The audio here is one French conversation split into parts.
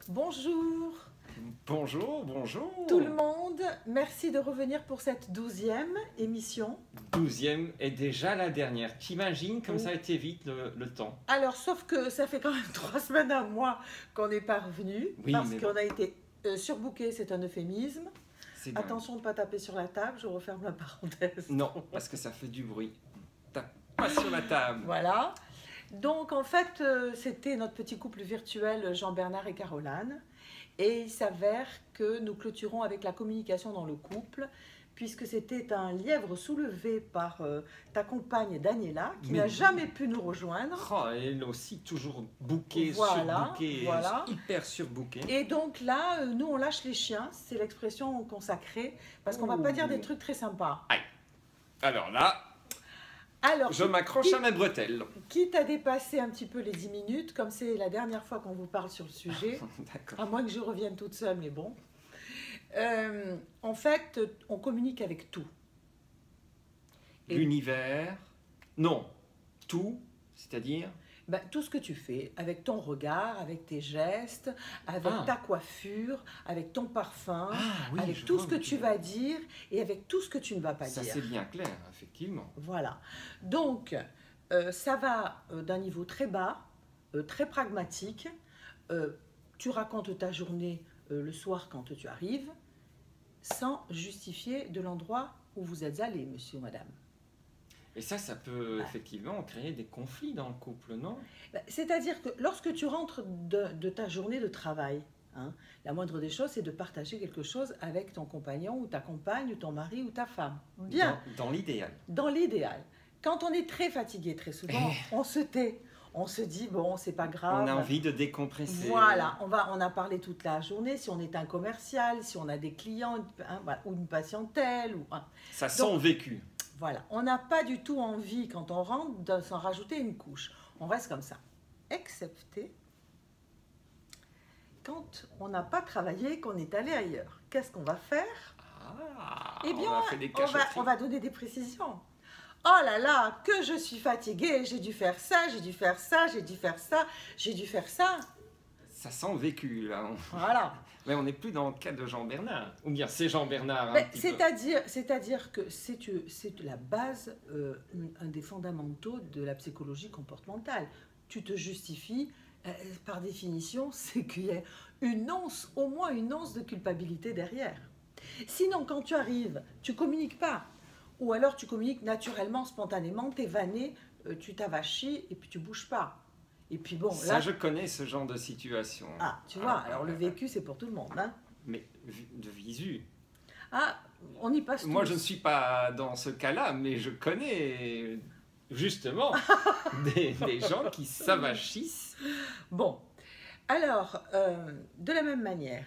Bonjour Bonjour, bonjour. tout le monde, merci de revenir pour cette 12e émission. 12e est déjà la dernière. T'imagines comme Oui. ça a été vite le temps. Alors, sauf que ça fait quand même 3 semaines, un mois qu'on n'est pas revenu, Oui, parce mais qu'on a été surbooké, c'est un euphémisme. C'est dingue. Attention de ne pas taper sur la table, je referme la parenthèse. Non, parce que ça fait du bruit. Tape pas sur la table. Voilà. Donc, en fait, c'était notre petit couple virtuel Jean-Bernard et Caroline. Et il s'avère que nous clôturons avec la communication dans le couple, puisque c'était un lièvre soulevé par ta compagne Daniela, qui Mais n'a oui. jamais pu nous rejoindre. Oh, elle est aussi toujours bouquée, Voilà, surbookée, voilà. hyper surbookée. Et donc là, nous, on lâche les chiens, c'est l'expression consacrée, parce qu'on ne va pas dire des trucs très sympas. Alors là, Alors, je m'accroche à mes bretelles. quitte à dépasser un petit peu les 10 minutes, comme c'est la dernière fois qu'on vous parle sur le sujet, D'accord. à moins que je revienne toute seule, mais bon. En fait, on communique avec tout. Et- L'univers, non, tout, c'est-à-dire Ben, tout ce que tu fais, avec ton regard, avec tes gestes, avec Ah. ta coiffure, avec ton parfum, oui, avec je tout vois ce que où tu vas dire et avec tout ce que tu ne vas pas ça dire. c'est bien clair, effectivement. Voilà. Donc, ça va d'un niveau très bas, très pragmatique. Tu racontes ta journée le soir quand tu arrives, sans justifier de l'endroit où vous êtes allé, monsieur ou madame. Et ça peut effectivement créer des conflits dans le couple, non? Ben, c'est-à-dire que lorsque tu rentres de ta journée de travail, hein, la moindre des choses, c'est de partager quelque chose avec ton compagnon ou ta compagne ou ton mari ou ta femme. Bien, Dans l'idéal. dans l'idéal. Quand on est très fatigué, très souvent, on se tait. On se dit, bon, c'est pas grave. On a envie de décompresser. Voilà, on a parlé toute la journée, si on est un commercial, si on a des clients, hein, voilà, ou une patientèle. Ça sent Donc, vécu. Voilà, on n'a pas du tout envie, quand on rentre, de s'en rajouter une couche. On reste comme ça. Excepté quand on n'a pas travaillé, qu'on est allé ailleurs. Qu'est-ce qu'on va faire? Eh bien, on a fait des on cachotteries. va donner des précisions. Oh là là, que je suis fatiguée, j'ai dû faire ça, j'ai dû faire ça, j'ai dû faire ça, j'ai dû faire ça. Ça sent vécu, là. Voilà. Mais on n'est plus dans le cas de Jean-Bernard. Ou bien c'est Jean-Bernard, un Ben, petit peu. c'est-à-dire que c'est la base, un des fondamentaux de la psychologie comportementale. Tu te justifies, par définition, c'est qu'il y a une once, au moins une once de culpabilité derrière. Sinon, quand tu arrives, tu communiques pas. Ou alors tu communiques naturellement, spontanément, t'es vanné, tu t'avachis et puis tu bouges pas. Et puis bon, Ça, là... je connais ce genre de situation. Ah, tu vois, alors le vécu, c'est pour tout le monde. Hein. Mais de visu. Ah, on y passe Moi, tous. je ne suis pas dans ce cas-là, mais je connais justement des gens qui s'avachissent. Bon, alors, de la même manière,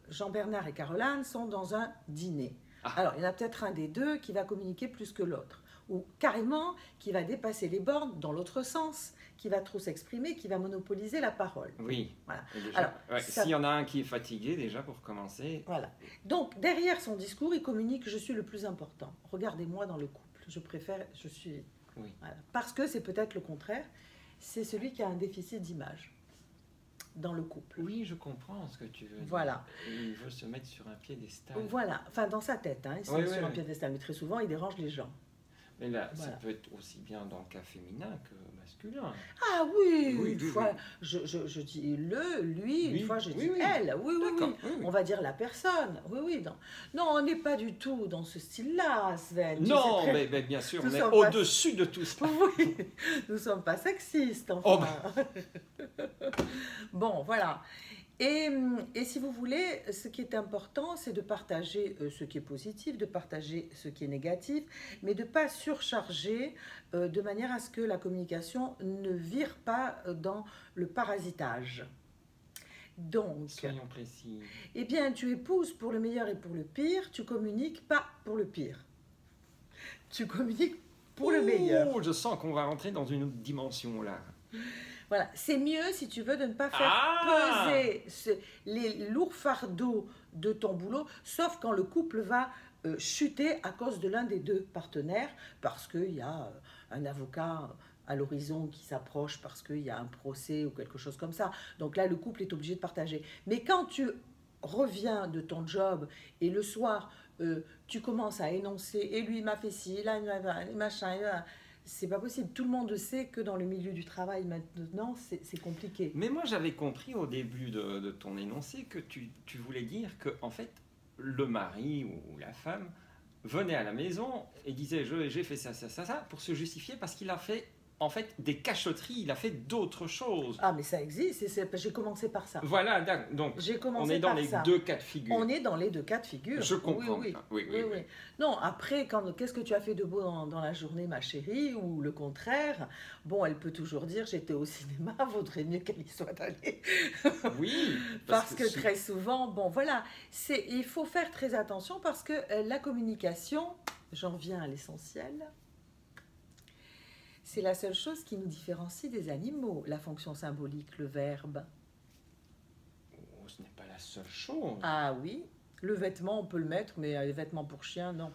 Jean-Bernard et Caroline sont dans un dîner. Ah. Alors, il y en a peut-être un des deux qui va communiquer plus que l'autre, ou carrément qui va dépasser les bornes dans l'autre sens, qui va trop s'exprimer, qui va monopoliser la parole. Oui. Voilà. Et déjà, Alors, ouais, ça- s'il y en a un qui est fatigué, déjà, pour commencer. Voilà. Donc, derrière son discours, il communique « je suis le plus important ». Regardez-moi dans le couple, je préfère, je suis... Oui. Voilà. Parce que c'est peut-être le contraire, c'est celui qui a un déficit d'image dans le couple. Oui, je comprends ce que tu veux dire. Voilà. Il veut se mettre sur un piédestal. Voilà, enfin dans sa tête, hein, il se Oui, met oui, sur un oui. piédestal, mais très souvent il dérange les gens. Mais là, ça Voilà. peut être aussi bien dans le cas féminin que masculin. Ah oui, Oui, une oui, fois, oui. je dis le, lui, Oui, une fois je oui, dis oui. elle, oui, oui, D'accord, oui. oui, oui. On va dire la personne, oui, oui. Non, non on n'est pas du tout dans ce style-là, Sven. Tu Non, sais très- mais bien sûr, Nous on est sommes pas- au-dessus de tout ça. Oui, nous ne sommes pas sexistes, Oh, enfin. Bon, voilà. Et si vous voulez, ce qui est important, c'est de partager ce qui est positif, de partager ce qui est négatif, mais de ne pas surcharger de manière à ce que la communication ne vire pas dans le parasitage. Donc, Soyons précis. eh bien, tu épouses pour le meilleur et pour le pire, tu communiques pas pour le pire. Tu communiques pour le meilleur. Oh, je sens qu'on va rentrer dans une autre dimension là. Voilà, c'est mieux si tu veux de ne pas faire Ah peser les lourds fardeaux de ton boulot, sauf quand le couple va chuter à cause de l'un des deux partenaires, parce qu'il y a un avocat à l'horizon qui s'approche parce qu'il y a un procès ou quelque chose comme ça. Donc là, le couple est obligé de partager. Mais quand tu reviens de ton job et le soir, tu commences à énoncer, et lui il m'a fait ci, là, machin, c'est pas possible. Tout le monde sait que dans le milieu du travail maintenant, c'est compliqué. Mais moi, j'avais compris au début de ton énoncé que tu voulais dire que, en fait, le mari ou la femme venait à la maison et disait j'ai fait ça, ça, ça, ça, pour se justifier parce qu'il a fait, en fait, des cachotteries, il a fait d'autres choses. Ah, mais ça existe, j'ai commencé par ça. Voilà, donc on est dans les deux cas de figure. On est dans les deux cas de figure. Je comprends. Oui. Non, après, qu'est-ce que tu as fait de beau dans la journée, ma chérie, ou le contraire, bon, elle peut toujours dire, j'étais au cinéma, vaudrait mieux qu'elle y soit allée. Oui. Parce que très souvent, bon, voilà, il faut faire très attention parce que la communication, j'en viens à l'essentiel, c'est la seule chose qui nous différencie des animaux, la fonction symbolique, le verbe. Oh, ce n'est pas la seule chose. Ah oui, le vêtement, on peut le mettre, mais les vêtements pour chien, non.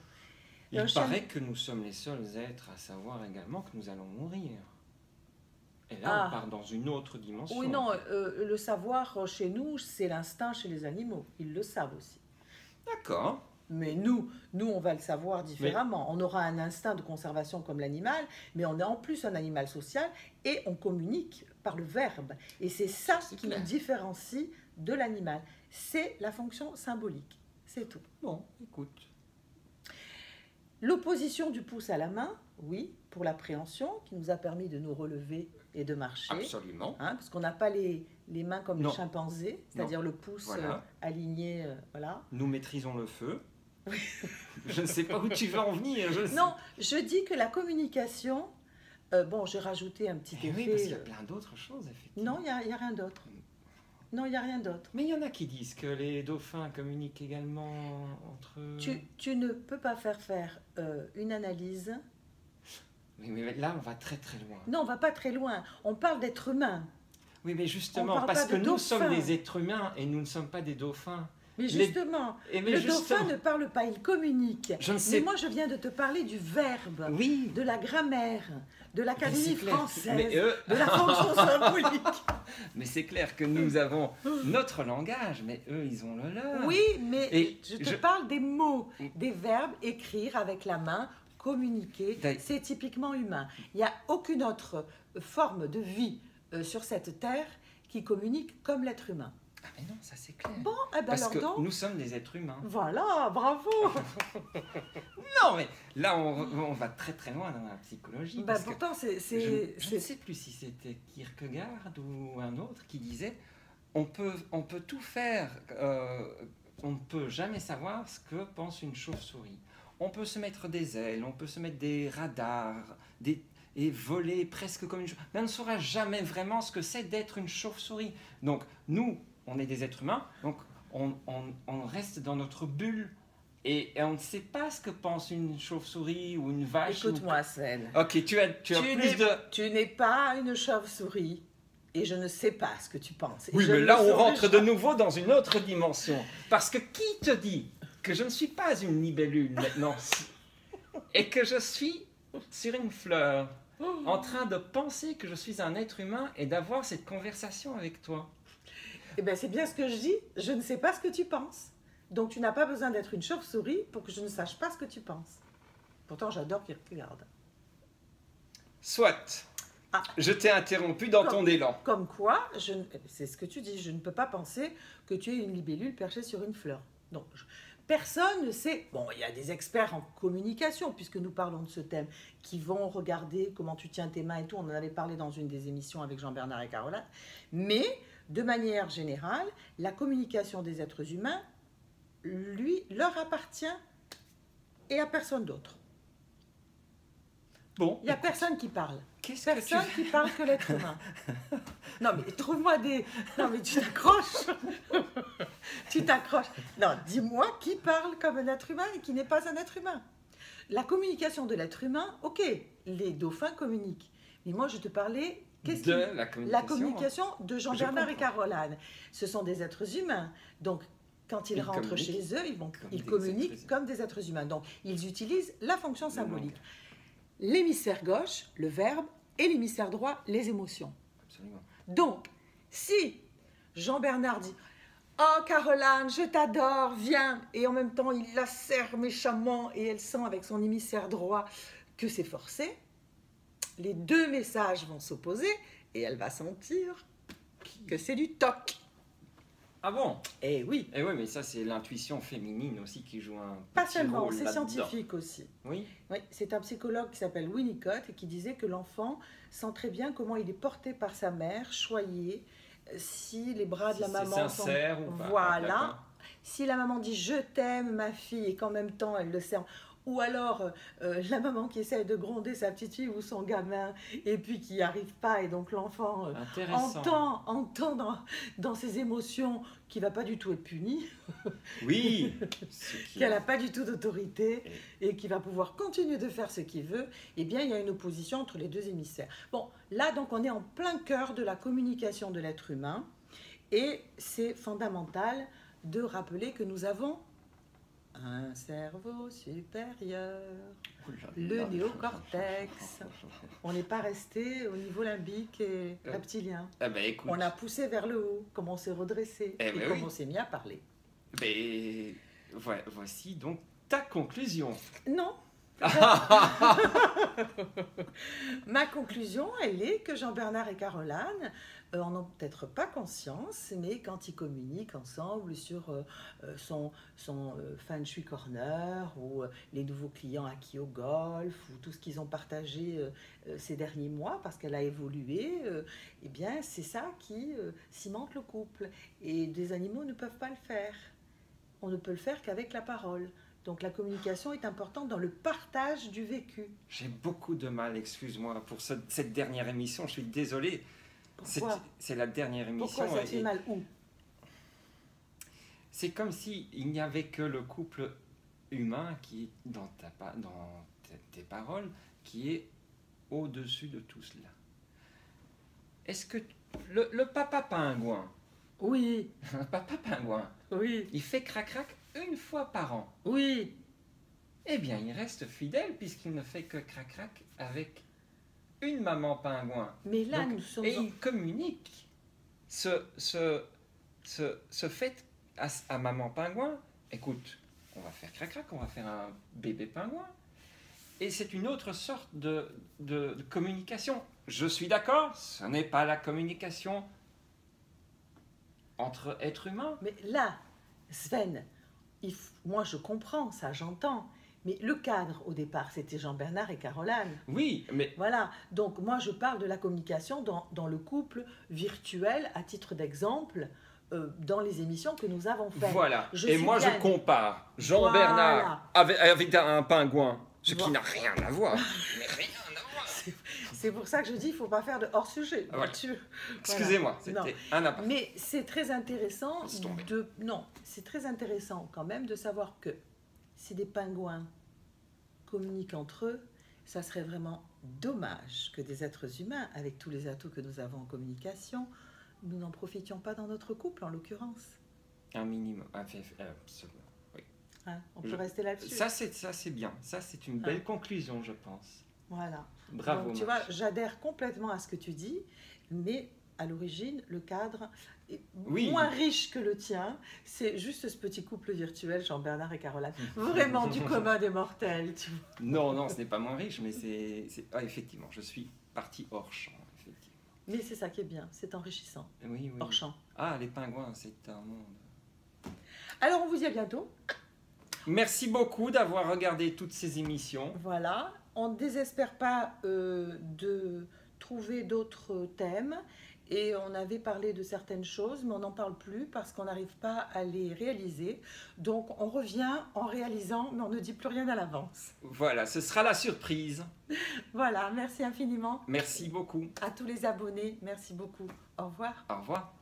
Il paraît que nous sommes les seuls êtres à savoir également que nous allons mourir. Et là, on part dans une autre dimension. Oui, non, le savoir chez nous, c'est l'instinct chez les animaux. Ils le savent aussi. D'accord. Mais nous, on va le savoir différemment. On aura un instinct de conservation comme l'animal, mais on est en plus un animal social et on communique par le verbe. Et c'est ça qui nous différencie de l'animal. C'est la fonction symbolique. C'est tout. Bon, écoute. L'opposition du pouce à la main, oui, pour l'appréhension, qui nous a permis de nous relever et de marcher. Absolument. Hein, parce qu'on n'a pas les mains comme les chimpanzés, c'est-à-dire le pouce aligné. Voilà. Nous maîtrisons le feu. Je ne sais pas où tu veux en venir. Je dis que la communication, bon, j'ai rajouté un petit effet. Oui, parce qu'il y a plein d'autres choses, effectivement. Non, il n'y a rien d'autre. Non, il n'y a rien d'autre. Mais il y en a qui disent que les dauphins communiquent également entre eux. Tu ne peux pas faire une analyse. Mais là, on va très très loin. Non, on ne va pas très loin. On parle d'être humain. Oui, mais justement, parce que nous sommes des êtres humains et nous ne sommes pas des dauphins. Mais justement, le dauphin ne parle pas, il communique. Mais moi, je viens de te parler du verbe, de la grammaire, de l'Académie française, de la fonction symbolique. Mais c'est clair que nous avons notre langage, mais eux, ils ont le leur. Oui, mais je te parle des mots, des verbes, écrire avec la main, communiquer, c'est typiquement humain. Il n'y a aucune autre forme de vie sur cette terre qui communique comme l'être humain. Ah mais non, ça c'est clair. Bon, parce que nous sommes des êtres humains. Voilà, bravo. Non, mais là, on va très très loin dans la psychologie. Pourtant, je ne sais plus si c'était Kierkegaard ou un autre qui disait on peut tout faire, on ne peut jamais savoir ce que pense une chauve-souris. On peut se mettre des ailes, on peut se mettre des radars, et voler presque comme une chauve-souris. Mais on ne saura jamais vraiment ce que c'est d'être une chauve-souris. Donc, nous, on est des êtres humains, donc on reste dans notre bulle et on ne sait pas ce que pense une chauve-souris ou une vache. Écoute-moi, Sven. Ok, tu as plus de... Tu n'es pas une chauve-souris et je ne sais pas ce que tu penses. Oui, mais là, on rentre de nouveau dans une autre dimension. Parce que qui te dit que je ne suis pas une libellule maintenant et que je suis sur une fleur en train de penser que je suis un être humain et d'avoir cette conversation avec toi? Eh bien, c'est bien ce que je dis. Je ne sais pas ce que tu penses. Donc, tu n'as pas besoin d'être une chauve-souris pour que je ne sache pas ce que tu penses. Pourtant, j'adore Kierkegaard. Soit. Je t'ai interrompu dans ton élan. Comme quoi, c'est ce que tu dis, je ne peux pas penser que tu es une libellule perchée sur une fleur. Donc, personne ne sait. Bon, il y a des experts en communication, puisque nous parlons de ce thème, qui vont regarder comment tu tiens tes mains et tout. On en avait parlé dans une des émissions avec Jean-Bernard et Caroline. Mais... de manière générale, la communication des êtres humains, leur appartient et à personne d'autre. Bon. Il n'y a personne qui parle. Personne qui parle que l'être humain. Non, mais trouve-moi des... Non, mais tu t'accroches. Tu t'accroches. Non, dis-moi qui parle comme un être humain et qui n'est pas un être humain. La communication de l'être humain, ok, les dauphins communiquent. Mais moi, je te parlais... la communication de Jean-Bernard et Caroline. Ce sont des êtres humains. Donc, quand ils rentrent chez eux, ils communiquent comme des êtres humains. Donc, ils utilisent la fonction symbolique. L'hémisphère gauche, le verbe, et l'hémisphère droit, les émotions. Absolument. Donc, si Jean-Bernard dit « Oh, Caroline, je t'adore, viens !» et en même temps, il la serre méchamment et elle sent avec son hémisphère droit que c'est forcé, les deux messages vont s'opposer et elle va sentir que c'est du toc. Ah bon? Eh oui. Eh oui, mais ça, c'est l'intuition féminine aussi qui joue un Pas petit seulement, rôle c'est là-dedans. scientifique aussi. Oui. Oui, c'est un psychologue qui s'appelle Winnicott et qui disait que l'enfant sent très bien comment il est porté par sa mère, choyé, si les bras de la Si maman c'est sincère ou pas. Voilà. D'accord. Si la maman dit je t'aime ma fille et qu'en même temps elle le serre. Ou alors la maman qui essaie de gronder sa petite fille ou son gamin et puis qui n'y arrive pas et donc l'enfant Intéressant. entend dans ses émotions qu'il ne va pas du tout être puni, Oui. qu'elle n'a pas du tout d'autorité et qu'il va pouvoir continuer de faire ce qu'il veut, eh bien il y a une opposition entre les deux hémisphères. Bon, là donc on est en plein cœur de la communication de l'être humain et c'est fondamental de rappeler que nous avons un cerveau supérieur, le néocortex. On n'est pas resté au niveau limbique et reptilien. Eh ben, écoute. On a poussé vers le haut, comme on s'est redressé et comme on s'est mis à parler. Mais voici donc ta conclusion. Non. Ma conclusion, elle est que Jean-Bernard et Caroline en ont peut-être pas conscience, mais quand ils communiquent ensemble sur son Feng Shui Corner ou les nouveaux clients acquis au golf ou tout ce qu'ils ont partagé ces derniers mois parce qu'elle a évolué, eh bien c'est ça qui cimente le couple. Et des animaux ne peuvent pas le faire. On ne peut le faire qu'avec la parole. Donc la communication est importante dans le partage du vécu. J'ai beaucoup de mal, excuse-moi, pour cette dernière émission. Je suis désolé. Pourquoi ? C'est la dernière émission. Pourquoi ça te fait mal où ? C'est comme s'il n'y avait que le couple humain qui est dans tes paroles, qui est au-dessus de tout cela. Est-ce que le papa pingouin, oui, le papa pingouin, oui, il fait crac-crac une fois par an. Oui. Eh bien, il reste fidèle puisqu'il ne fait que crac-crac avec une maman pingouin. Mais là, Donc, nous sommes... Et il communique ce fait à maman pingouin. Écoute, on va faire crac-crac, on va faire un bébé pingouin. Et c'est une autre sorte de communication. Je suis d'accord, ce n'est pas la communication entre êtres humains. Mais là, Sven, moi je comprends, ça j'entends. Mais le cadre au départ, c'était Jean-Bernard et Caroline. Oui, mais... Voilà, donc moi je parle de la communication dans le couple virtuel, à titre d'exemple, dans les émissions que nous avons faites. Voilà, je compare Jean-Bernard avec un pingouin, ce qui n'a rien à voir. Mais rien à voir. C'est pour ça que je dis, il ne faut pas faire de hors-sujet. Voilà. Excusez-moi, voilà. c'était un aparté. Mais c'est très intéressant c'est très intéressant quand même de savoir que si des pingouins communiquent entre eux, ça serait vraiment dommage que des êtres humains, avec tous les atouts que nous avons en communication, nous n'en profitions pas dans notre couple, en l'occurrence. Un minimum, absolument. Oui. Hein, on peut rester là-dessus. Ça, c'est bien. Ça, c'est une belle conclusion, je pense. Voilà. Bravo. Donc, tu vois, j'adhère complètement à ce que tu dis, mais à l'origine, le cadre est moins riche que le tien. C'est juste ce petit couple virtuel, Jean-Bernard et Caroline. Vraiment du commun des mortels, tu vois. Non, ce n'est pas moins riche, mais effectivement, je suis parti hors champ, effectivement. Mais c'est ça qui est bien, c'est enrichissant. Oui. Hors champ. Ah, les pingouins, c'est un monde. Alors, on vous dit à bientôt. Merci beaucoup d'avoir regardé toutes ces émissions. Voilà. On ne désespère pas de trouver d'autres thèmes. Et on avait parlé de certaines choses, mais on n'en parle plus parce qu'on n'arrive pas à les réaliser. Donc, on revient en réalisant, mais on ne dit plus rien à l'avance. Voilà, ce sera la surprise. Voilà, merci infiniment. Merci beaucoup. À tous les abonnés, merci beaucoup. Au revoir. Au revoir.